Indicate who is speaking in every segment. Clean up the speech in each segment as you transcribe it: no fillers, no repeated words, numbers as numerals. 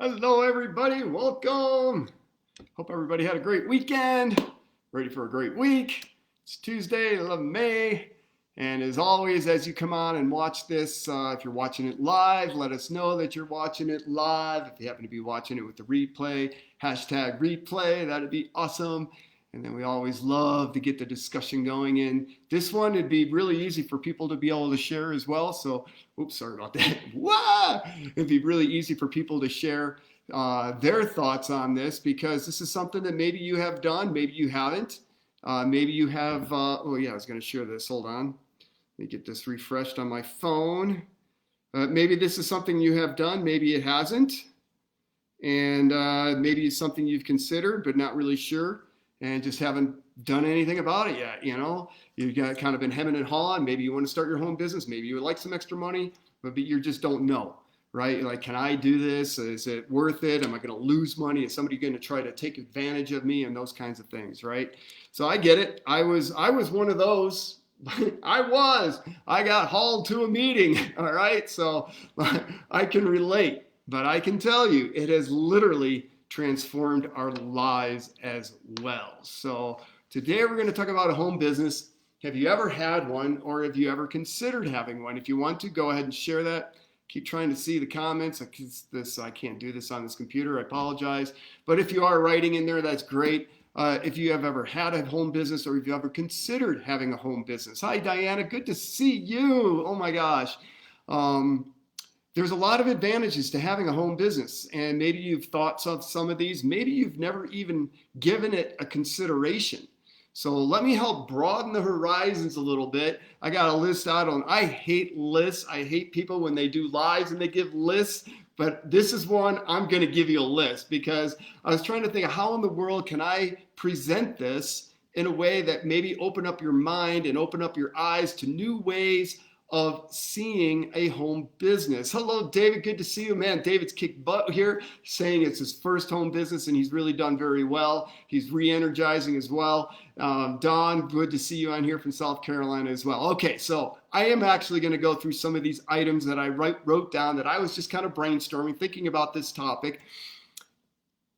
Speaker 1: Hello, everybody. Welcome. Hope everybody had a great weekend. Ready for a great week. It's Tuesday, 11 May. And as always, as you come on and watch this, if you're watching it live, let us know that you're watching it live. If you happen to be watching it with the replay, hashtag replay, that'd be awesome. And then we always love to get the discussion going. And this one, it'd be really easy for people to be able to share as well. So, oops, sorry about that. Wah! It'd be really easy for people to share their thoughts on this because this is something that maybe you have done, maybe you haven't. Maybe you have, oh yeah, I was going to share this. Hold on. Let me get this refreshed on my phone. Maybe this is something you have done, maybe it hasn't. And maybe it's something you've considered but not really sure and just haven't done anything about it yet. You've got kind of been hemming and hawing. Maybe you want to start your home business. Maybe you would like some extra money, but you just don't know, right? Like, can I do this? Is it worth it? Am I going to lose money? Is somebody going to try to take advantage of me? And those kinds of things, right? So I get it. I was one of those. I got hauled to a meeting. All right. So I can relate, but I can tell you it has literally transformed our lives as well. So today we're going to talk about a home business. Have you ever had one, or have you ever considered having one? If you want to, go ahead and share that. Keep trying to see the comments. I can't do this on this computer. I apologize. But if you are writing in there, that's great. If you have ever had a home business, or if you ever considered having a home business. Hi, Diana. Good to see you. Oh my gosh. There's a lot of advantages to having a home business, and maybe you've thought of some of these. Maybe you've never even given it a consideration. So let me help broaden the horizons a little bit. I got a list out on, I hate lists. I hate people when they do lives and they give lists, but this is one I'm going to give you a list because I was trying to think of how in the world can I present this in a way that maybe open up your mind and open up your eyes to new ways of seeing a home business. Hello, David. Good to see you, man. David's kicked butt here, saying it's his first home business and he's really done very well. He's re-energizing as well. Don, good to see you on here from South Carolina as well. Okay, so I am actually going to go through some of these items that I wrote down that I was just kind of brainstorming, thinking about this topic.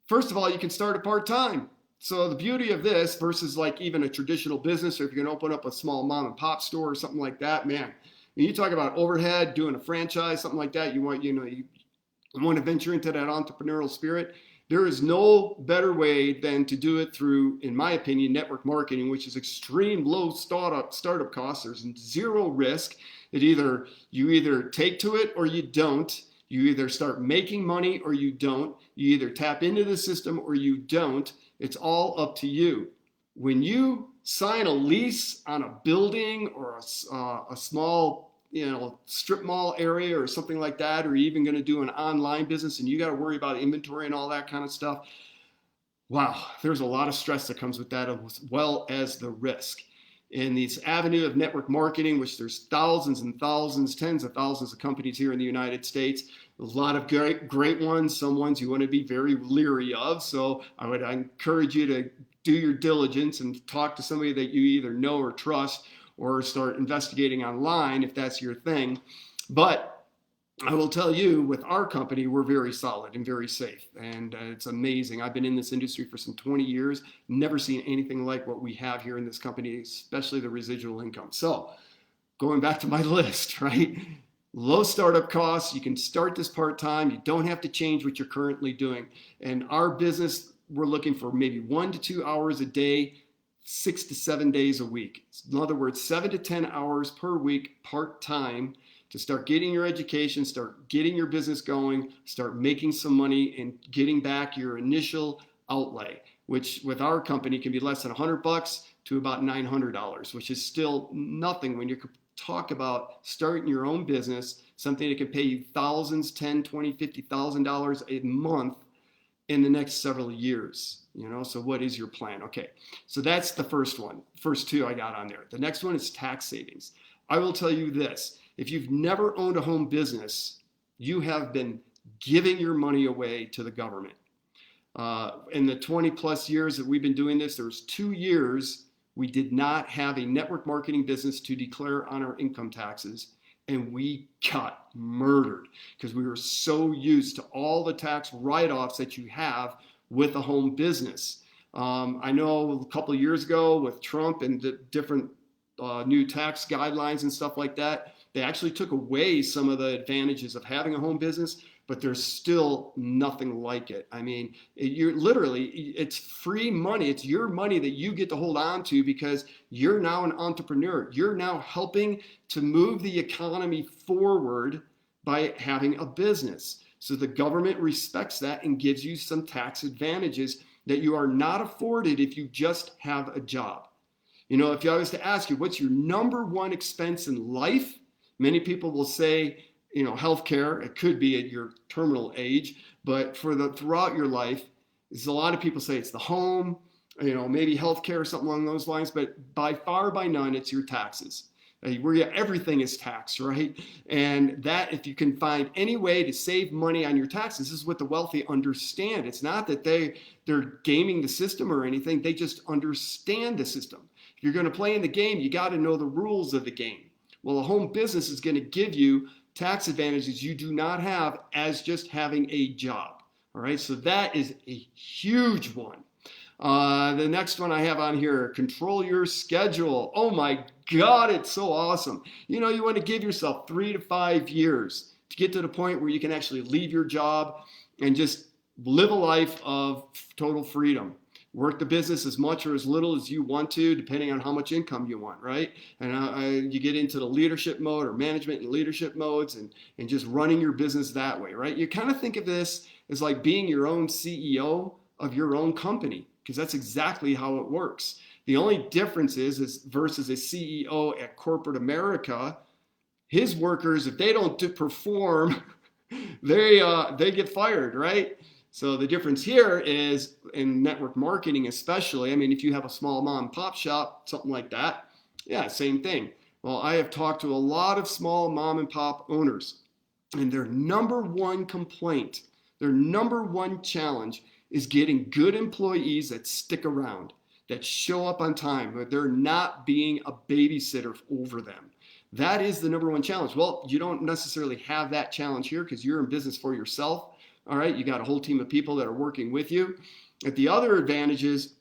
Speaker 1: First of all, you can start a part-time. So the beauty of this versus like even a traditional business, or if you're going to open up a small mom and pop store or something like that, man, when you talk about overhead, doing a franchise, something like that, you want to venture into that entrepreneurial spirit. There is no better way than to do it through, in my opinion, network marketing, which is extreme low startup costs. There's zero risk. You either take to it or you don't. You either start making money or you don't. You either tap into the system or you don't. It's all up to you. When you sign a lease on a building or a small, strip mall area or something like that, or you're even going to do an online business and you got to worry about inventory and all that kind of stuff. Wow, there's a lot of stress that comes with that, as well as the risk. In this avenue of network marketing, which there's thousands and thousands, tens of thousands of companies here in the United States, a lot of great ones, some ones you want to be very leery of. So I would encourage you to do your diligence and talk to somebody that you either know or trust, or start investigating online if that's your thing. But I will tell you, with our company, we're very solid and very safe. And it's amazing. I've been in this industry for some 20 years, never seen anything like what we have here in this company, especially the residual income. So going back to my list, right? Low startup costs. You can start this part-time. You don't have to change what you're currently doing. And our business, we're looking for maybe 1 to 2 hours a day, 6 to 7 days a week. In other words, 7 to 10 hours per week part-time to start getting your education, start getting your business going, start making some money and getting back your initial outlay, which with our company can be less than $100 to about $900, which is still nothing when you talk about starting your own business, something that can pay you thousands, $10,000, $20,000, $50,000 a month in the next several years. So what is your plan? Okay, so that's the first one. First two I got on there. The next one is tax savings. I will tell you this. If you've never owned a home business, you have been giving your money away to the government. In the 20 plus years that we've been doing this, there was 2 years we did not have a network marketing business to declare on our income taxes. and we got murdered because we were so used to all the tax write-offs that you have with a home business. I know a couple of years ago with Trump and the different new tax guidelines and stuff like that, they actually took away some of the advantages of having a home business, but there's still nothing like it. I mean, you're literally, it's free money. It's your money that you get to hold on to because you're now an entrepreneur. You're now helping to move the economy forward by having a business. So the government respects that and gives you some tax advantages that you are not afforded if you just have a job. You know, if I was to ask you, what's your number one expense in life? Many people will say, you know, healthcare. It could be at your terminal age, but throughout your life, there's a lot of people say it's the home, you know, maybe healthcare or something along those lines, but by far by none, it's your taxes. Where everything is taxed, right? And that if you can find any way to save money on your taxes, this is what the wealthy understand. It's not that they're gaming the system or anything. They just understand the system. If you're going to play in the game, you got to know the rules of the game. Well, a home business is going to give you tax advantages you do not have as just having a job. All right, so that is a huge one. The next one I have on here, control your schedule. Oh my God, it's so awesome. You know, you want to give yourself 3 to 5 years to get to the point where you can actually leave your job and just live a life of total freedom. Work the business as much or as little as you want to, depending on how much income you want, right? And you get into the leadership mode or management and leadership modes and just running your business that way, right? You kind of think of this as like being your own CEO of your own company, because that's exactly how it works. The only difference is versus a CEO at corporate America, his workers, if they don't perform, they get fired, right? So the difference here is in network marketing especially. I mean, if you have a small mom and pop shop, something like that, yeah, same thing. Well, I have talked to a lot of small mom and pop owners, and their number one complaint, their number one challenge is getting good employees that stick around, that show up on time, but they're not being a babysitter over them. That is the number one challenge. Well, you don't necessarily have that challenge here because you're in business for yourself. All right, you got a whole team of people that are working with you. But the other advantage is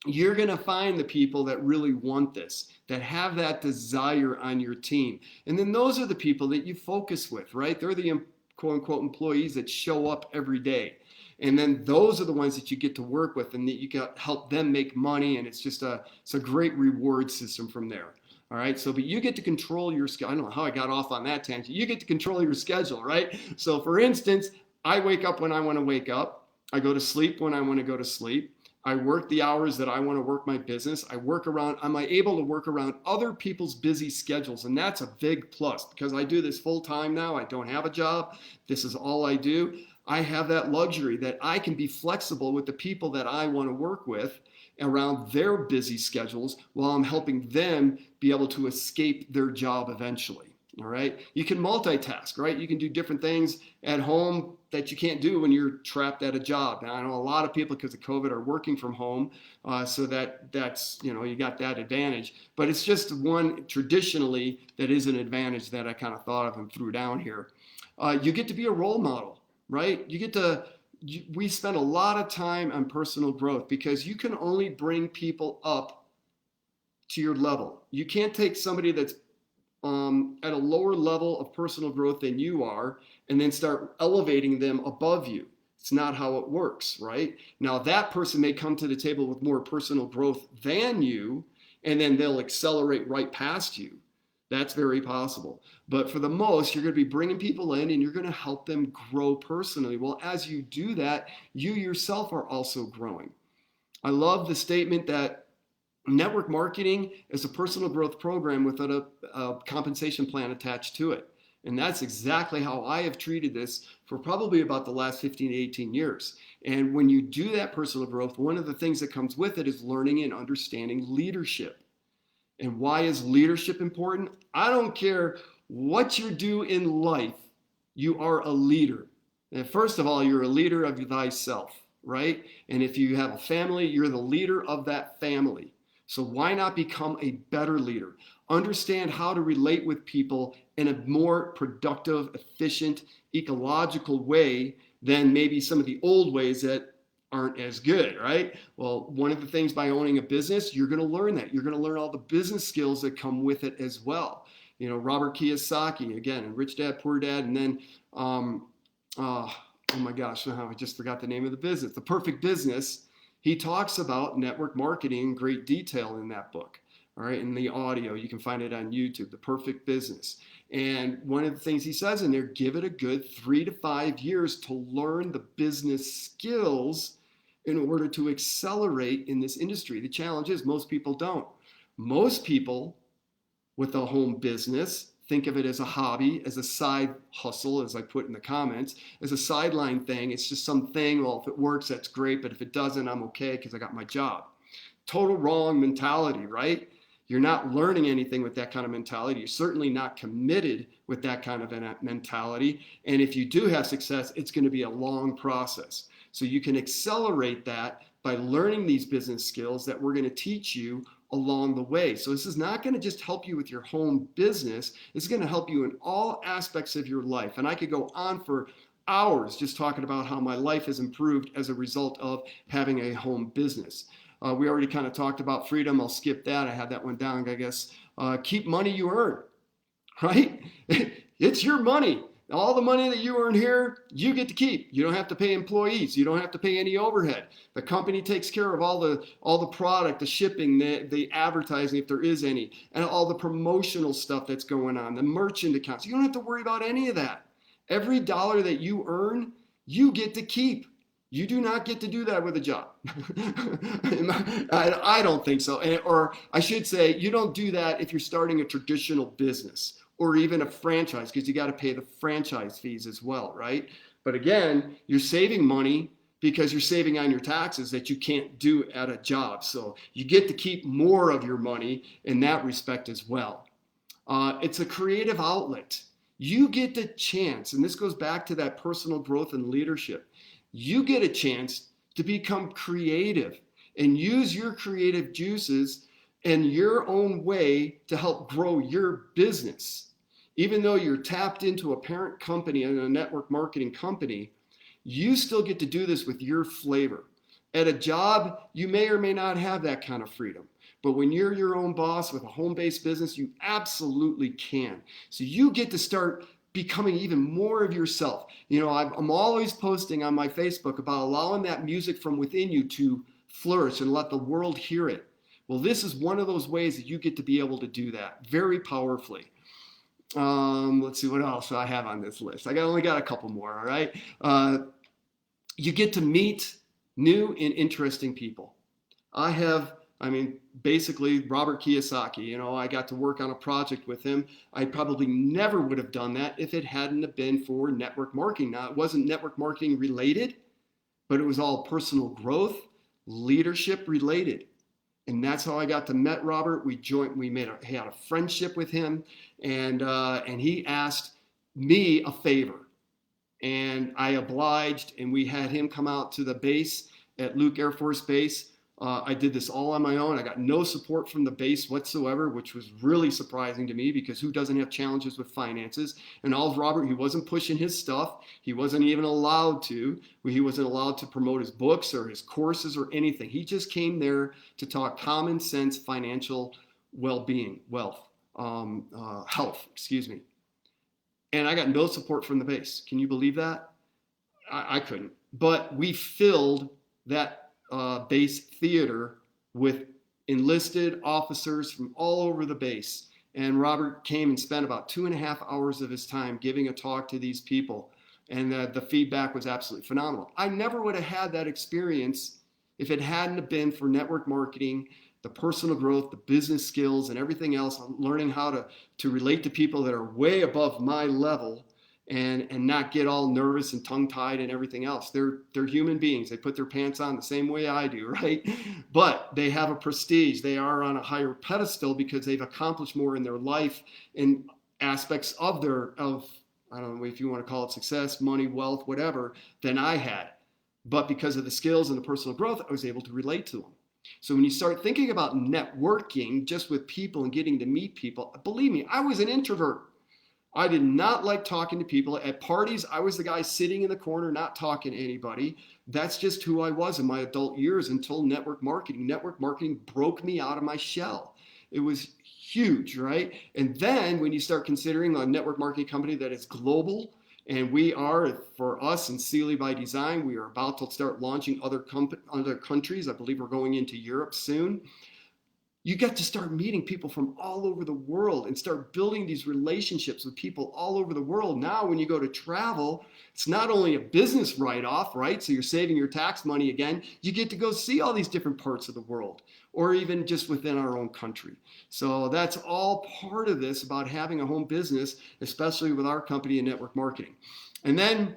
Speaker 1: you're going to find the people that really want this, that have that desire on your team. And then those are the people that you focus with, right? They're the quote unquote employees that show up every day. And then those are the ones that you get to work with and that you can help them make money. And it's just it's a great reward system from there. All right. So, but you get to control your schedule. I don't know how I got off on that tangent. You get to control your schedule, right? So for instance, I wake up when I want to wake up. I go to sleep when I want to go to sleep. I work the hours that I want to work my business. I'm able to work around other people's busy schedules. And that's a big plus because I do this full time now. I don't have a job. This is all I do. I have that luxury that I can be flexible with the people that I want to work with around their busy schedules while I'm helping them be able to escape their job eventually. All right. You can multitask, right? You can do different things at home that you can't do when you're trapped at a job. Now, I know a lot of people because of COVID are working from home. So that's, you know, you got that advantage, but it's just one traditionally that is an advantage that I kind of thought of and threw down here. You get to be a role model, right? We spend a lot of time on personal growth because you can only bring people up to your level. You can't take somebody that's at a lower level of personal growth than you are and then start elevating them above you. It's not how it works, right? Now that person may come to the table with more personal growth than you, and then they'll accelerate right past you. That's very possible. But for the most, you're going to be bringing people in and you're going to help them grow personally. Well, as you do that, you yourself are also growing. I love the statement that network marketing is a personal growth program with a compensation plan attached to it. And that's exactly how I have treated this for probably about the last 15 to 18 years. And when you do that personal growth, one of the things that comes with it is learning and understanding leadership. And why is leadership important? I don't care what you do in life, you are a leader. And first of all, you're a leader of thyself, right? And if you have a family, you're the leader of that family. So why not become a better leader? understand how to relate with people in a more productive, efficient, ecological way than maybe some of the old ways that aren't as good, right? Well, one of the things by owning a business, you're going to learn that. You're going to learn all the business skills that come with it as well. Robert Kiyosaki, again, and Rich Dad, Poor Dad, and then, oh my gosh, I just forgot the name of the business, The Perfect Business. He talks about network marketing in great detail in that book. All right, in the audio, you can find it on YouTube, The Perfect Business. And one of the things he says in there, give it a good 3 to 5 years to learn the business skills in order to accelerate in this industry. The challenge is most people don't. Most people with a home business think of it as a hobby, as a side hustle, as I put in the comments, as a sideline thing. It's just something, well, if it works, that's great, but if it doesn't, I'm okay because I got my job. Total wrong mentality, right? You're not learning anything with that kind of mentality. You're certainly not committed with that kind of mentality. And if you do have success, it's going to be a long process. So you can accelerate that by learning these business skills that we're going to teach you along the way. So this is not going to just help you with your home business. It's going to help you in all aspects of your life. And I could go on for hours just talking about how my life has improved as a result of having a home business. We already kind of talked about freedom. I'll skip that. I had that one down, I guess. Keep money you earn, right? It's your money. All the money that you earn here, you get to keep. You don't have to pay employees. You don't have to pay any overhead. The company takes care of all the product, the shipping, the advertising, if there is any, and all the promotional stuff that's going on, the merchant accounts. You don't have to worry about any of that. Every dollar that you earn, you get to keep. You do not get to do that with a job. I don't think so. Or I should say, you don't do that if you're starting a traditional business or even a franchise, because you got to pay the franchise fees as well, right? But again, you're saving money because you're saving on your taxes that you can't do at a job. So you get to keep more of your money in that respect as well. It's a creative outlet. You get the chance, and this goes back to that personal growth and leadership. You get a chance to become creative and use your creative juices in your own way to help grow your business. Even though you're tapped into a parent company and a network marketing company, you still get to do this with your flavor. At a job, you may or may not have that kind of freedom. But when you're your own boss with a home-based business, you absolutely can. So you get to start becoming even more of yourself. I'm always posting on my Facebook about allowing that music from within you to flourish and let the world hear it. Well, this is one of those ways that you get to be able to do that very powerfully. Let's see what else I have on this list. Only got a couple more, all right? You get to meet new and interesting people. Basically Robert Kiyosaki, I got to work on a project with him. I probably never would have done that if it hadn't have been for network marketing. Now, it wasn't network marketing related, but it was all personal growth, leadership related. And that's how I got to meet Robert. We had a friendship with him, and he asked me a favor. And I obliged, and we had him come out to the base at Luke Air Force Base. I did this all on my own. I got no support from the base whatsoever, which was really surprising to me because who doesn't have challenges with finances? And all of Robert, he wasn't pushing his stuff. He wasn't even allowed to. He wasn't allowed to promote his books or his courses or anything. He just came there to talk common sense financial well-being, health, And I got no support from the base. Can you believe that? I couldn't. But we filled that base theater with enlisted officers from all over the base. And Robert came and spent about 2.5 hours of his time giving a talk to these people. And the feedback was absolutely phenomenal. I never would have had that experience if it hadn't been for network marketing, the personal growth, the business skills, and everything else. I'm learning how to relate to people that are way above my level and not get all nervous and tongue-tied and everything else. They're human beings. They put their pants on the same way I do, right? But they have a prestige. They are on a higher pedestal because they've accomplished more in their life in aspects of I don't know if you want to call it success, money, wealth, whatever, than I had. But because of the skills and the personal growth, I was able to relate to them. So when you start thinking about networking just with people and getting to meet people, believe me, I was an introvert. I did not like talking to people. At parties, I was the guy sitting in the corner, not talking to anybody. That's just who I was in my adult years until network marketing. Network marketing broke me out of my shell. It was huge, right? And then when you start considering a network marketing company that is global, and we are, for us in Sealy by Design, we are about to start launching other countries. I believe we're going into Europe soon. You get to start meeting people from all over the world and start building these relationships with people all over the world. Now, when you go to travel, it's not only a business write-off, right? So you're saving your tax money again. You get to go see all these different parts of the world, or even just within our own country. So that's all part of this about having a home business, especially with our company in network marketing. And then,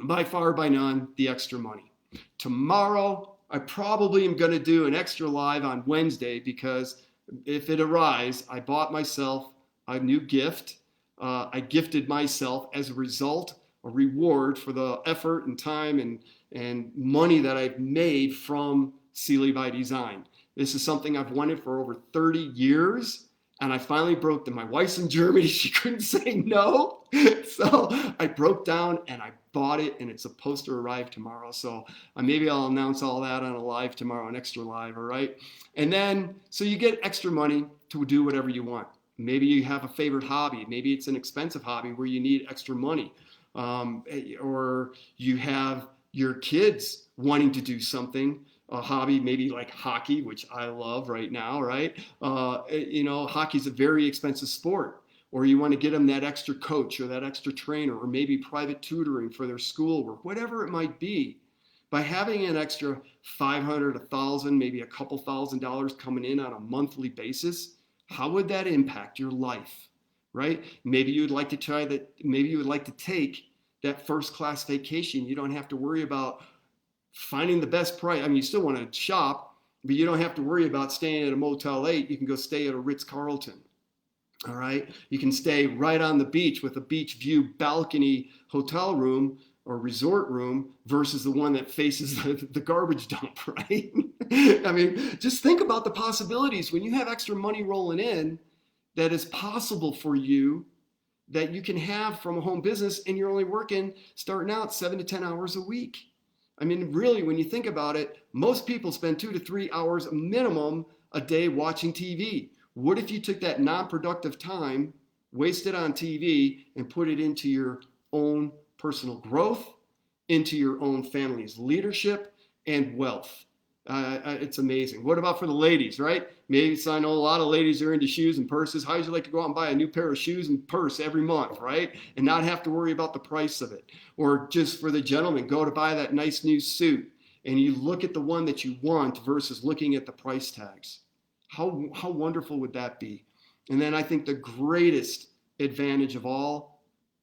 Speaker 1: by far, by none, the extra money. Tomorrow, I probably am going to do an extra live on Wednesday because if it arrives, I bought myself a new gift. I gifted myself as a result, a reward for the effort and time and money that I've made from Sealy by Design. This is something I've wanted for over 30 years. And I finally broke them. My wife's in Germany. She couldn't say no. So I broke down and I bought it, and it's supposed to arrive tomorrow. So maybe I'll announce all that on a live tomorrow, an extra live, all right? And then, so you get extra money to do whatever you want. Maybe you have a favorite hobby. Maybe it's an expensive hobby where you need extra money. Or you have your kids wanting to do something, a hobby, maybe like hockey, which I love right now, right? Hockey's a very expensive sport. Or you want to get them that extra coach or that extra trainer, or maybe private tutoring for their schoolwork, whatever it might be. By having an extra $500, $1,000, maybe a couple $1,000 coming in on a monthly basis, how would that impact your life, right? Maybe you would like to try that. Maybe you would like to take that first class vacation. You don't have to worry about finding the best price. I mean, you still want to shop, but you don't have to worry about staying at a Motel 8. You can go stay at a Ritz-Carlton. All right. You can stay right on the beach with a beach view balcony hotel room or resort room versus the one that faces the garbage dump, right? I mean, just think about the possibilities when you have extra money rolling in that is possible for you, that you can have from a home business, and you're only working starting out 7 to 10 hours a week. I mean, really, when you think about it, most people spend 2 to 3 hours minimum a day watching TV. What if you took that non-productive time, wasted on TV, and put it into your own personal growth, into your own family's leadership and wealth? It's amazing. What about for the ladies, right? Maybe, so I know a lot of ladies are into shoes and purses. How would you like to go out and buy a new pair of shoes and purse every month, right? And not have to worry about the price of it. Or just for the gentleman, go to buy that nice new suit and you look at the one that you want versus looking at the price tags. How wonderful would that be? And then I think the greatest advantage of all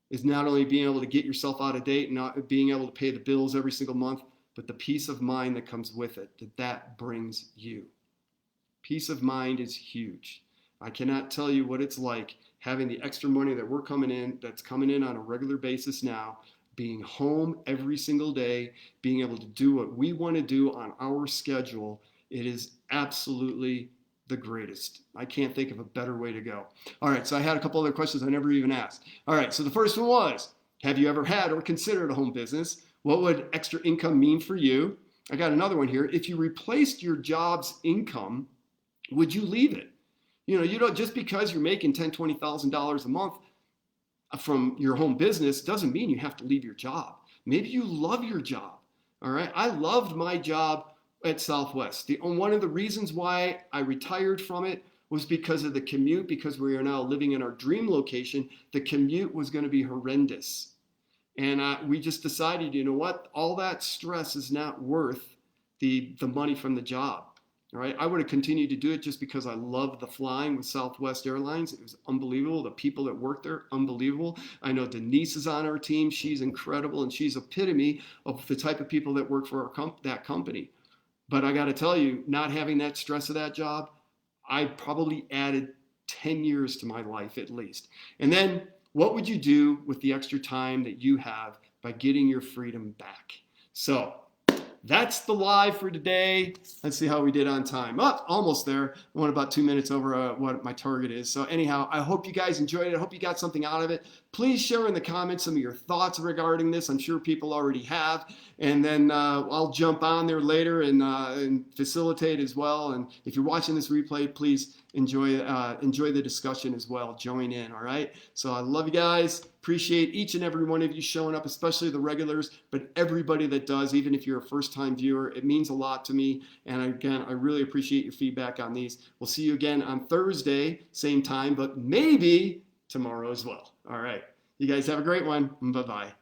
Speaker 1: is not only being able to get yourself out of date and not being able to pay the bills every single month, but the peace of mind that comes with it, that brings you. Peace of mind is huge. I cannot tell you what it's like having the extra money that's coming in on a regular basis now, being home every single day, being able to do what we want to do on our schedule. It is absolutely the greatest. I can't think of a better way to go. All right, so I had a couple other questions I never even asked. All right, so the first one was, have you ever had or considered a home business? What would extra income mean for you? I got another one here. If you replaced your job's income, would you leave it? You don't, just because you're making $10,000, $20,000 a month from your home business doesn't mean you have to leave your job. Maybe you love your job. All right, I loved my job at Southwest. One of the reasons why I retired from it was because of the commute, because we are now living in our dream location. The commute was going to be horrendous. And we just decided, you know what, all that stress is not worth the money from the job. All right, I would have continued to do it just because I loved the flying with Southwest Airlines. It was unbelievable. The people that work there, unbelievable. I know Denise is on our team. She's incredible, and she's epitome of the type of people that work for that company. But I got to tell you, not having that stress of that job, I probably added 10 years to my life at least. And then what would you do with the extra time that you have by getting your freedom back? So that's the live for today. Let's see how we did on time. Oh, almost there. I went about 2 minutes over what my target is. So anyhow, I hope you guys enjoyed it. I hope you got something out of it. Please share in the comments some of your thoughts regarding this. I'm sure people already have. And then I'll jump on there later and facilitate as well. And if you're watching this replay, please enjoy the discussion as well. Join in, all right? So I love you guys. Appreciate each and every one of you showing up, especially the regulars, but everybody that does, even if you're a first-time viewer. It means a lot to me. And again, I really appreciate your feedback on these. We'll see you again on Thursday, same time, but maybe tomorrow as well. All right. You guys have a great one. Bye-bye.